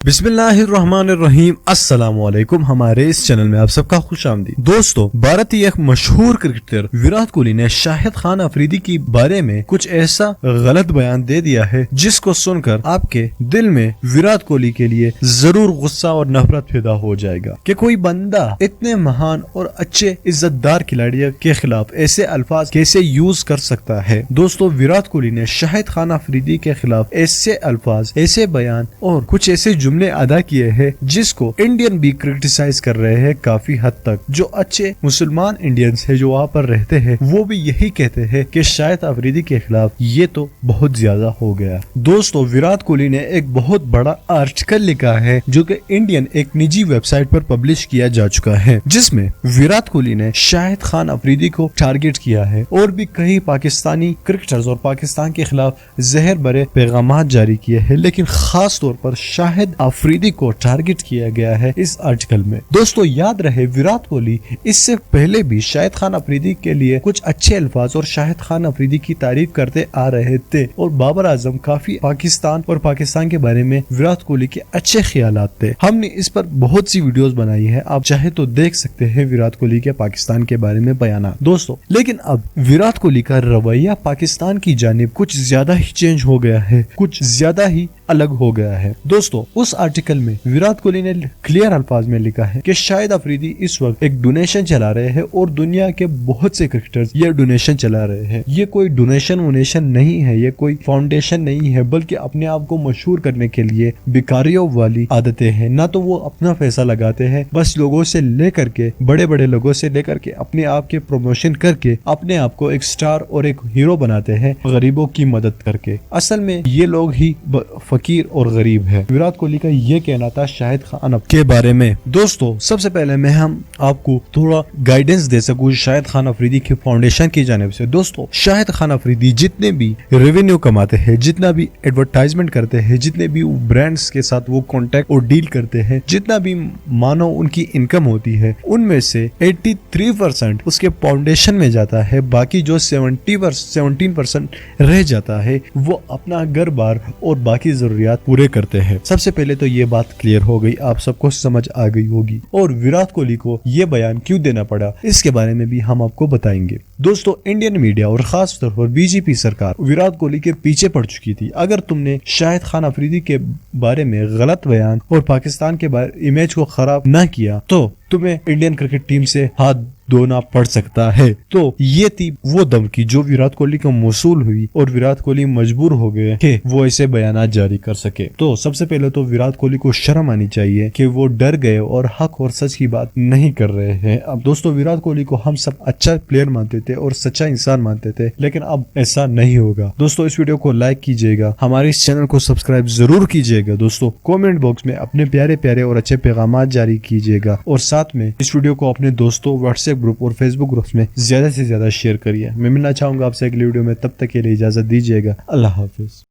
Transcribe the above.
बिस्मिल्लाहिर्रहमानिर्रहीम अस्सलाम वालेकुम। हमारे इस चैनल में आप सबका खुश आमदीद। दोस्तों, भारत की एक मशहूर क्रिकेटर विराट कोहली ने शाहिद खान अफरीदी के बारे में कुछ ऐसा गलत बयान दे दिया है जिसको सुनकर आपके दिल में विराट कोहली के लिए जरूर गुस्सा और नफरत पैदा हो जाएगा कि कोई बंदा इतने महान और अच्छे इज्जतदार खिलाड़ी के खिलाफ ऐसे अल्फाज कैसे यूज कर सकता है। दोस्तों, विराट कोहली ने शाहिद खान अफरीदी के खिलाफ ऐसे अल्फाज, ऐसे बयान और कुछ ऐसे जुमले अदा किए हैं जिसको इंडियन भी क्रिटिसाइज कर रहे हैं काफी हद तक। जो अच्छे मुसलमान इंडियंस है जो वहाँ पर रहते हैं वो भी यही कहते हैं कि शाहिद अफरीदी के खिलाफ ये तो बहुत ज्यादा हो गया। दोस्तों, विराट कोहली ने एक बहुत बड़ा आर्टिकल लिखा है जो कि इंडियन एक निजी वेबसाइट पर पब्लिश किया जा चुका है, जिसमें विराट कोहली ने शाहिद खान अफरीदी को टारगेट किया है और भी कई पाकिस्तानी क्रिकेटर्स और पाकिस्तान के खिलाफ जहर भरे पैगाम जारी किए हैं, लेकिन खास तौर पर शाहिद अफरीदी को टारगेट किया गया है इस आर्टिकल में। दोस्तों, याद रहे विराट कोहली इससे पहले भी शाहिद खान अफरीदी के लिए कुछ अच्छे अल्फाज और शाहिद खान अफरीदी की तारीफ करते आ रहे थे और बाबर आजम काफी पाकिस्तान और पाकिस्तान के बारे में विराट कोहली के अच्छे ख्यालात थे। हमने इस पर बहुत सी वीडियोस बनाई है, आप चाहे तो देख सकते हैं विराट कोहली के पाकिस्तान के बारे में बयान। दोस्तों, लेकिन अब विराट कोहली का रवैया पाकिस्तान की जानिब कुछ ज्यादा ही चेंज हो गया है, कुछ ज्यादा ही अलग हो गया है। दोस्तों, उस आर्टिकल में विराट कोहली ने क्लियर अल्फाज में लिखा है कि शाहिद अफरीदी इस वक्त एक डोनेशन चला रहे हैं और दुनिया के बहुत से क्रिकेटर्स ये डोनेशन चला रहे हैं। ये कोई डोनेशन वोनेशन नहीं है, ये कोई फाउंडेशन नहीं है, बल्कि अपने आप को मशहूर करने के लिए भिखारियों वाली आदतें हैं। ना तो वो अपना पैसा लगाते हैं, बस लोगों से लेकर के, बड़े बड़े लोगों से लेकर के अपने आप के प्रमोशन करके अपने आप को एक स्टार और एक हीरो बनाते हैं गरीबों की मदद करके। असल में ये लोग ही फकीर और गरीब है। विराट कोहली का ये कहना था शाहिद खान के बारे में। दोस्तों, सबसे पहले मैं हम आपको थोड़ा गाइडेंस दे सकूं शाहिद खान अफरीदी के फाउंडेशन की जानिब से। दोस्तों, शाहिद खान अफरीदी जितने भी रेवेन्यू कमाते हैं, जितना भी एडवर्टाइजमेंट करते हैं, जितने भी ब्रांड्स के साथ वो कॉन्टेक्ट और डील करते हैं, जितना भी मानो उनकी इनकम होती है, उनमें से 83% उसके फाउंडेशन में जाता है। बाकी जो 17% रह जाता है वो अपना घर बार और बाकी जरूरियात पूरे करते हैं। सबसे पहले तो ये बात क्लियर हो गई, आप सबको समझ आ गई होगी। और विराट कोहली को ये बयान क्यों देना पड़ा इसके बारे में भी हम आपको बताएंगे। दोस्तों, इंडियन मीडिया और खास तौर पर बीजेपी सरकार विराट कोहली के पीछे पड़ चुकी थी। अगर तुमने शाहिद खान अफरीदी के बारे में गलत बयान और पाकिस्तान के इमेज को खराब न किया तो तुम्हें इंडियन क्रिकेट टीम से हाथ धोना पड़ सकता है। तो ये थी वो धमकी जो विराट कोहली को मौसूल हुई और विराट कोहली मजबूर हो गए कि वो ऐसे बयान जारी कर सके। तो सबसे पहले तो विराट कोहली को शर्म आनी चाहिए कि वो डर गए और हक और सच की बात नहीं कर रहे हैं। अब दोस्तों, विराट कोहली को हम सब अच्छा प्लेयर मानते थे और सच्चा इंसान मानते थे, लेकिन अब ऐसा नहीं होगा। दोस्तों, इस वीडियो को लाइक कीजिएगा, हमारे इस चैनल को सब्सक्राइब जरूर कीजिएगा। दोस्तों, कमेंट बॉक्स में अपने प्यारे प्यारे और अच्छे पैगाम जारी कीजिएगा और साथ में इस वीडियो को अपने दोस्तों, व्हाट्सएप ग्रुप और फेसबुक ग्रुप में ज्यादा से ज्यादा शेयर करिए। मैं मिलना चाहूंगा आपसे अगली वीडियो में, तब तक के लिए इजाजत दीजिएगा। अल्लाह हाफिज।